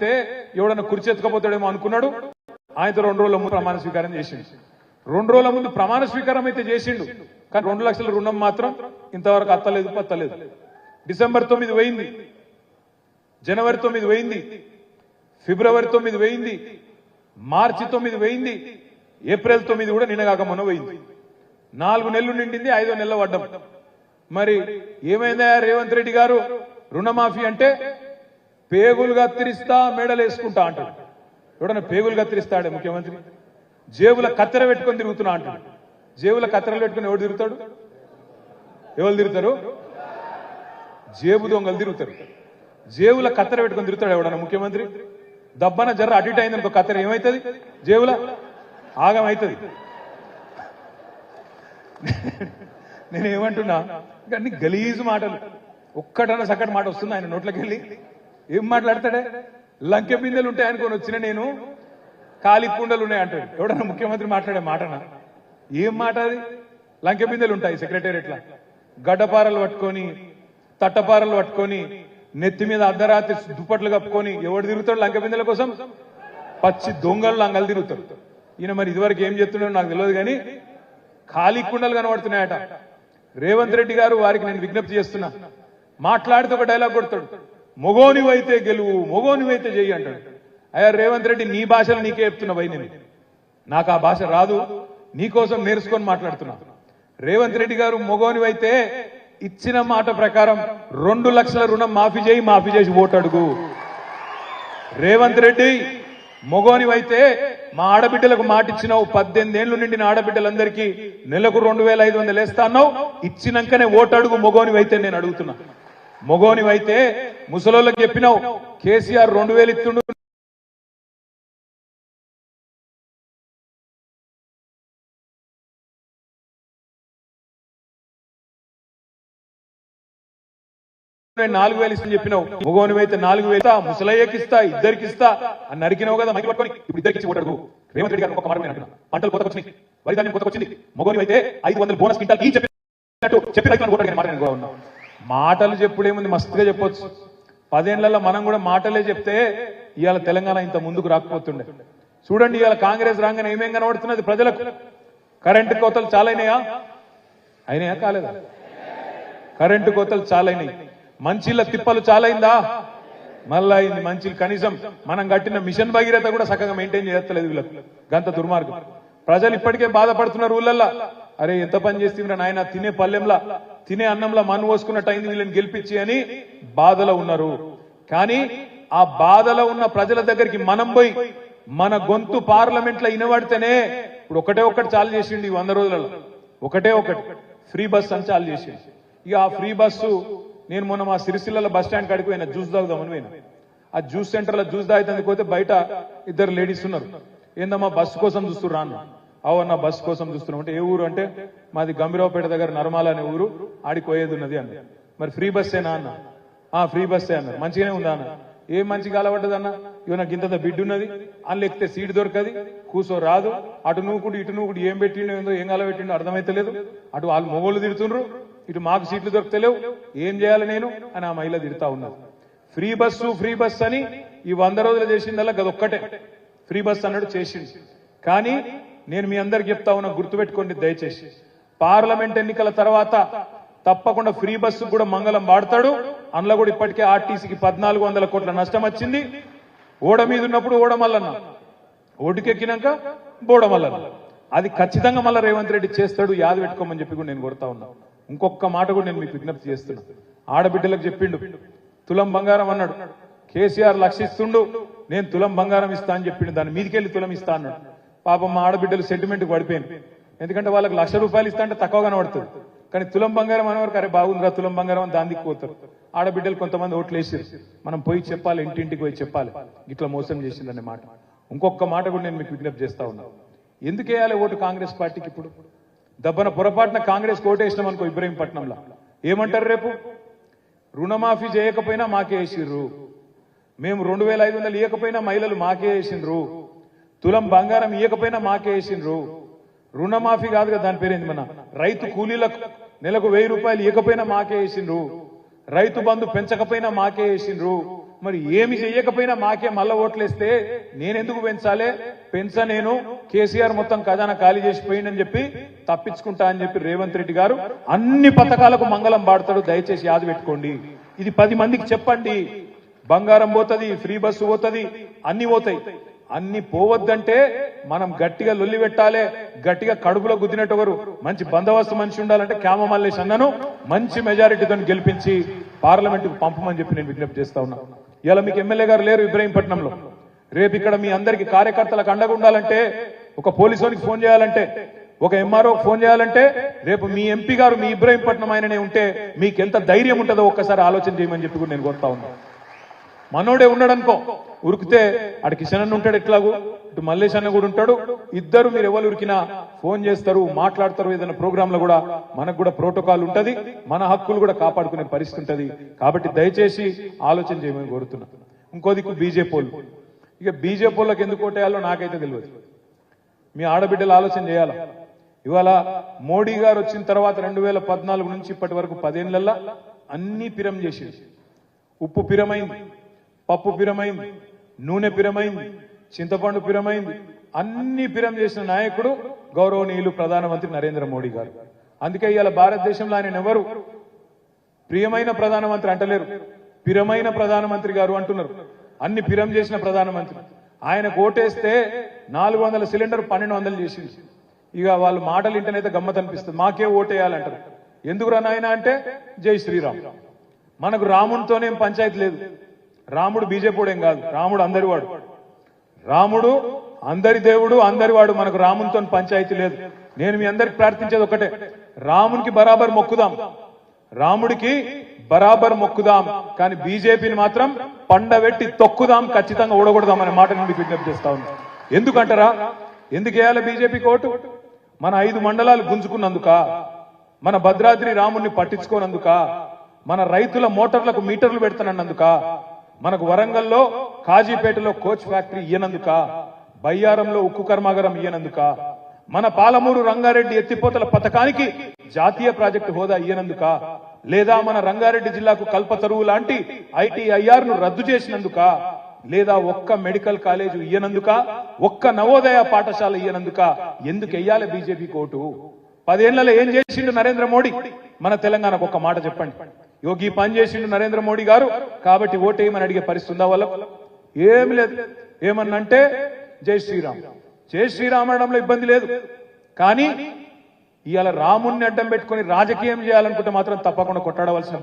ఉంటే ఎవడన్నా కుర్చీ ఎత్తుకపోతాడేమో అనుకున్నాడు. ఆయనతో 2 రోజుల ముందు ప్రమాణ స్వీకారం చేసిండు. 2 రోజుల ముందు ప్రమాణ స్వీకారం అయితే చేసిండు, కానీ 2 లక్షల రుణం మాత్రం ఇంతవరకు అత్తలేదు పత్తలేదు. డిసెంబర్ 9 పోయింది, జనవరి 9 పోయింది, ఫిబ్రవరి 9 పోయింది, మార్చి 9 పోయింది, ఏప్రిల్ 9 కూడా నిన్నగాక మొన్న పోయింది. 4 నెలలు నిండింది, 5వ నెల పడ్డం. మరి ఏమైందా రేవంత్ రెడ్డి గారు? రుణమాఫీ అంటే పేగులు కత్తిరిస్తా మెడలు వేసుకుంటా అంటాడు. ఎవడన్నా పేగులు కత్తిరిస్తాడే ముఖ్యమంత్రి? జేబుల కత్తెర పెట్టుకొని తిరుగుతున్నా అంటాడు. జేబుల కత్తెరలు పెట్టుకుని ఎవడు తిరుగుతాడు? ఎవరు తిరుగుతారు? జేబు దొంగలు తిరుగుతారు. జేబుల కత్తెర పెట్టుకొని తిరుగుతాడు ఎవడన్నా ముఖ్యమంత్రి? దబ్బన జర్ర అటు ఇటు అయిందనుకో కత్తెర ఏమవుతుంది? జేబుల ఆగం అవుతుంది. నేనేమంటున్నా, అన్ని గలీజు మాటలు. ఒక్కటన్నా సక్కటి మాట వస్తుంది ఆయన నోట్లోకి వెళ్ళి? ఏం మాట్లాడతాడే? లంకె బిందెలు ఉంటాయి అనుకొని వచ్చిన నేను, ఖాళీ కుండలు ఉన్నాయి అంటాడు. ఎవడన్నా ముఖ్యమంత్రి మాట్లాడే మాటనా? ఏం మాట అది? లంకె బిందెలు ఉంటాయి సెక్రటేరియట్లా, గడ్డపారలు పట్టుకొని తట్టపారలు పట్టుకొని నెత్తి మీద అర్ధరాత్రి దుప్పట్లు కప్పుకొని ఎవడు తిరుగుతాడు లంకె బిందెల కోసం? పచ్చి దొంగలు లంగలు తిరుగుతాడు. ఈయన మరి ఇదివరకు ఏం చెప్తున్నాడో నాకు తెలియదు, కానీ ఖాళీ కుండలు కనబడుతున్నాయట. రేవంత్ రెడ్డి గారు వారికి నేను విజ్ఞప్తి చేస్తున్నా, మాట్లాడితే ఒక డైలాగ్ కొడతాడు, మొగోనివైతే గెలువు, మొగోనివైతే చెయ్యి అంటాడు. అయ్యా రేవంత్ రెడ్డి, నీ భాషలు నీకే చెప్తున్నా భయ్, నేను నాకు ఆ భాష రాదు, నీకోసం నేర్చుకొని మాట్లాడుతున్నా. రేవంత్ రెడ్డి గారు మొగోనివైతే ఇచ్చిన మాట ప్రకారం 2 లక్షల రుణం మాఫీ చేసి ఓటు అడుగు. రేవంత్ రెడ్డి మొగోనివైతే మా ఆడబిడ్డలకు మాట ఇచ్చినావు, 18 ఏళ్లు నిండిన ఆడబిడ్డలందరికీ నెలకు 2500 వేస్తా అన్నావు, ఇచ్చినాకనే ఓటు అడుగు మొగోనివైతే. నేను అడుగుతున్నా, మొగోనివైతే ముసలోళ్ళకి చెప్పినావు కేసీఆర్ 2000 ఇస్తుండు, నేను 4000 ఇస్తాను చెప్పినావు. మొగోనివైతే 4000 ఇస్తా, ముసలయ్యకి ఇస్తా, ఇద్దరికి ఇస్తా అని నరికినావు కదా. మైకి పట్టుకొని ఇప్పుడు ఇద్దరికి ఇచ్చి ఓటడుగు. రేవంత్ రెడ్డి గారు ఒక మాట నేను పంటలు కొత్తకొచ్చినాయి, వరి ధాన్యం కొత్తకొచ్చింది, మొగోనివైతే 500 బోనస్ క్వింటాల్ చెప్పి రైతులను ఓటడిగిన మాట నేను ఉన్నాను. మాటలు చెప్పుడేముంది, మస్తుగా చెప్పొచ్చు. 10 ఏళ్లలో మనం కూడా మాటలే చెప్తే ఇవాళ తెలంగాణ ఇంత ముందుకు రాకపోతుండే. చూడండి, ఇవాళ కాంగ్రెస్ రాగానే ఏమేం కనబడుతున్నది ప్రజలకు? కరెంటు కోతలు చాలా అయినాయా కాలేదా? కరెంటు కోతలు చాలా అయినాయి. మంచిళ్ళ తిప్పలు చాలా అయిందా? మళ్ళా అయింది మంచిలు. కనీసం మనం కట్టిన మిషన్ భగీరథ కూడా చక్కగా మెయింటైన్ చేయలేదు వీళ్ళకు. గంత దుర్మార్గం. ప్రజలు ఇప్పటికే బాధపడుతున్నారు ఊళ్ళల్లా. అరే ఎంత పని చేస్తుండ్రా నాయన, తినే పల్లెంలా తినే అన్నంలా మన్ను పోసుకున్నట్టు అయింది వీళ్ళని గెలిపించి అని బాధలో ఉన్నారు. కానీ ఆ బాధలో ఉన్న ప్రజల దగ్గరికి మనం పోయి మన గొంతు పార్లమెంట్ లో వినబడితేనే, ఇప్పుడు ఒకటి చాలు చేసిండు ఈ 100 రోజులలో. ఒకటి ఫ్రీ బస్ అని చాలు చేసిండు. ఇక ఆ ఫ్రీ బస్సు, నేను మొన్న మా సిరిసిల్ల బస్ స్టాండ్ కాడికి పోయినా, జ్యూస్ తాగుదామని పోయినా. ఆ జ్యూస్ సెంటర్ లో జ్యూస్ తాగుతానికి పోతే బయట 2 లేడీస్ ఉన్నారు. ఏందమ్మా బస్సు కోసం చూస్తున్నా అన్న. అవన్న బస్సు కోసం చూస్తున్నాం అంటే, ఏ ఊరు అంటే మాది గంభీరావుపేట దగ్గర నర్మాల అనే ఊరు, ఆడికి పోయేది ఉన్నది అన్న. మరి ఫ్రీ బస్సేనా అన్న? ఫ్రీ బస్సే అన్నారు. మంచిగానే ఉందా అన్న? ఏం మంచిగా అలవడ్డది అన్న? ఇవి నాకు ఇంత బిడ్డ ఉన్నది, అందులో ఎక్కితే సీట్ దొరకది, కూసో రాదు, అటు నూకుడు ఇటు నూకుడు, ఏం పెట్టిండో ఏందో ఏం కలబెట్టిండో అర్థమైతలేదు. అటు వాళ్ళు మొగోళ్ళు తిడుతుండ్రు, ఇటు మాకు సీట్లు దొరకలేవు, ఏం చేయాలి నేను అని ఆ మహిళ తిడతా ఉన్నారు. ఫ్రీ బస్సు అని ఈ 100 రోజులు చేసిందల్లా గదొక్కటే ఫ్రీ బస్ అన్నాడు చేసింది. కానీ నేను మీ అందరికి చెప్తా ఉన్నా, గుర్తుపెట్టుకోండి దయచేసి, పార్లమెంట్ ఎన్నికల తర్వాత తప్పకుండా ఫ్రీ బస్సు కూడా మంగళం వాడతాడు. అందులో కూడా ఇప్పటికే ఆర్టీసీకి 1400 కోట్ల నష్టం వచ్చింది. ఓడ మీద ఉన్నప్పుడు ఓడమల్లన్న, ఓటుకెక్కినాక బోడమల్లన్న. అది ఖచ్చితంగా మళ్ళీ రేవంత్ రెడ్డి చేస్తాడు, యాద పెట్టుకోమని చెప్పి కూడా నేను కొడతా ఉన్నా. ఇంకొక మాట కూడా నేను మీకు విజ్ఞప్తి చేస్తున్నా. ఆడబిడ్డలకు చెప్పిండు, తులం బంగారం అన్నాడు. కేసీఆర్ లక్షిస్తుండు, నేను తులం బంగారం ఇస్తా అని చెప్పిండు. దాని మీదకెళ్ళి తులం ఇస్తా అన్నాడు. పాపం మా ఆడబిడ్డలు సెంటిమెంట్కి పడిపోయింది. ఎందుకంటే వాళ్ళకి ₹1,00,000 ఇస్తా అంటే తక్కువగా కనబడుతుంది. కానీ తులం బంగారం అనేవారికి అరే బాగుందిరా తులం బంగారం అని దానికి పోతారు. ఆడబిడ్డలు కొంతమంది ఓట్లు వేసారు. మనం పోయి చెప్పాలి, ఇంటింటికి పోయి చెప్పాలి ఇట్లా మోసం చేసిందనే మాట. ఇంకొక మాట కూడా నేను మీకు విజ్ఞప్తి చేస్తా ఉన్నా. ఎందుకు వేయాలి ఓటు కాంగ్రెస్ పార్టీకి? ఇప్పుడు దబ్బన పొరపాటున కాంగ్రెస్ ఓటు వేసినాం అనుకో ఇబ్రహీంపట్నంలో, ఏమంటారు రేపు? రుణమాఫీ చేయకపోయినా మాకే వేసిర్రు, మేము 2500 ఇవ్వకపోయినా మహిళలు మాకే వేసిండ్రు, తులం బంగారం ఇవ్వకపోయినా మాకే వేసిండ్రు. రుణమాఫీ కాదు కదా దాని పేరేంది, మన రైతు కూలీలకు నెలకు ₹1000 ఇవ్వకపోయినా మాకే వేసిండ్రు, రైతు బంధు పెంచకపోయినా మాకే వేసిండ్రు, మరి ఏమి చెయ్యకపోయినా మాకే మళ్ళా ఓట్లేస్తే నేనెందుకు పెంచాలి? నేను కేసీఆర్ మొత్తం ఖజానా ఖాళీ చేసిపోయిందని చెప్పి తప్పించుకుంటా అని చెప్పి రేవంత్ రెడ్డి గారు అన్ని పథకాలకు మంగళం పాడతాడు. దయచేసి యాద పెట్టుకోండి. ఇది 10 మందికి చెప్పండి. బంగారం పోతుంది, ఫ్రీ బస్సు పోతుంది, అన్ని పోతాయి. అన్ని పోవద్దంటే మనం గట్టిగా లొల్లి పెట్టాలి. గట్టిగా కడుపులో గుద్దినట్టు ఒకరు మంచి బందోబస్తు మనిషి ఉండాలంటే క్యామ మల్లేష్ అన్నను మంచి మెజారిటీతో గెలిపించి పార్లమెంటుకు పంపమని చెప్పి నేను విజ్ఞప్తి చేస్తా ఉన్నా. ఇలా మీకు ఎమ్మెల్యే గారు లేరు ఇబ్రహీంపట్నంలో. రేపు ఇక్కడ మీ అందరికి కార్యకర్తలకు అండగా ఉండాలంటే, ఒక పోలీసునికి ఫోన్ చేయాలంటే, ఒక ఎంఆర్ఓకి ఫోన్ చేయాలంటే, రేపు మీ ఎంపీ గారు మీ ఇబ్రహీంపట్నం ఆయననే ఉంటే మీకు ఎంత ధైర్యం ఉంటుందో ఒక్కసారి ఆలోచన చేయమని చెప్పి కూడా నేను కోరుతా ఉన్నా. మనోడే ఉన్నాడనుకో, ఉరికితే అటు కిషన్ అన్న ఉంటాడు, ఎట్లాగూ ఇటు మల్లేష్ అన్న కూడా ఉంటాడు. ఇద్దరు మీరు ఎవరు ఉరికినా ఫోన్ చేస్తారు, మాట్లాడతారు. ఏదైనా ప్రోగ్రామ్ లో కూడా మనకు కూడా ప్రోటోకాల్ ఉంటది, మన హక్కులు కూడా కాపాడుకునే పరిస్థితి ఉంటది. కాబట్టి దయచేసి ఆలోచన చేయమని కోరుతున్నా. ఇంకో దిక్కు బీజేపీ. ఇక బీజేపీలకు ఎందుకు ఓటేయాలో నాకైతే తెలియదు. మీ ఆడబిడ్డలు ఆలోచన చేయాలా. ఇవాళ మోడీ గారు వచ్చిన తర్వాత 2014 నుంచి ఇప్పటి వరకు 10 ఏళ్లలో అన్ని పిరం చేసింది. ఉప్పు పిరమైంది, పప్పు పిరమైంది, నూనె పిరమైంది, చింతపండు పిరమైంది. అన్ని పిరం చేసిన నాయకుడు గౌరవనీయులు ప్రధానమంత్రి నరేంద్ర మోడీ గారు. అందుకే ఇవాళ భారతదేశంలో ఆయన ఎవరు ప్రియమైన ప్రధానమంత్రి అంటలేరు, పిరమైన ప్రధానమంత్రి గారు అంటున్నారు. అన్ని పిరం చేసిన ప్రధానమంత్రి. ఆయన ఓటేస్తే 400 సిలిండర్ 1200 చేసింది. ఇక వాళ్ళు మాటలు ఇంటనైతే గమ్మత్ అనిపిస్తుంది. మాకే ఓటేయాలంటారు. ఎందుకు రానాయన అంటే జై శ్రీరామ్. మనకు రాముడితోనేం పంచాయతీ లేదు. రాముడు బీజేపీడేం కాదు, రాముడు అందరివాడు. రాముడు అందరి దేవుడు, అందరివాడు. మనకు రామునితో పంచాయతీ లేదు. నేను మీ అందరికి ప్రార్థించేది ఒకటే, రామునికి బరాబర్ మొక్కుదాం, రాముడికి బరాబర్ మొక్కుదాం. కానీ బీజేపీని మాత్రం పండబెట్టి తొక్కుదాం, ఖచ్చితంగా ఓడగొడదాం అనే మాట నేను మీకు విజ్ఞప్తి చేస్తా ఉన్నా. ఎందుకంటారా? ఎందుకు వేయాలి బీజేపీకి ఓటు? మన 5 మండలాలు గుంజుకున్నందుక, మన భద్రాద్రి రాముడిని పట్టించుకోనందుక, మన రైతుల మోటార్లకు మీటర్లు పెడతానన్నందుక, మనకు వరంగల్లో కాజీపేటలో కోచ్ ఫ్యాక్టరీ ఇయ్యనందుక, బయ్యారంలో ఉక్కు కర్మాగారం ఇయ్యనందుక, మన పాలమూరు రంగారెడ్డి ఎత్తిపోతల పథకానికి జాతీయ ప్రాజెక్టు హోదా ఇయ్యనందుక, లేదా మన రంగారెడ్డి జిల్లాకు కల్పతరువు లాంటి ITIR ను రద్దు చేసినందుక, లేదా ఒక్క మెడికల్ కాలేజ్ ఇయ్యనందుక, ఒక్క నవోదయ పాఠశాల ఇయ్యనందుక ఎందుకు వెయ్యాలి బీజేపీకి ఓటు? 10 ఏళ్లలో ఏం చేసిండు నరేంద్ర మోడీ మన తెలంగాణకు? ఒక్క మాట చెప్పండి. యోగి పని చేసిండు నరేంద్ర మోడీ గారు కాబట్టి ఓటేయమని అడిగే పరిస్థితి ఉందా వాళ్ళకు? ఏమి లేదు. ఏమన్నంటే జై శ్రీరామ్. జై శ్రీరామ్ అనడంలో ఇబ్బంది లేదు. కానీ ఇవాళ రాముణ్ణి అడ్డం పెట్టుకుని రాజకీయం చేయాలనుకుంటే మాత్రం తప్పకుండా కొట్టాడవలసిన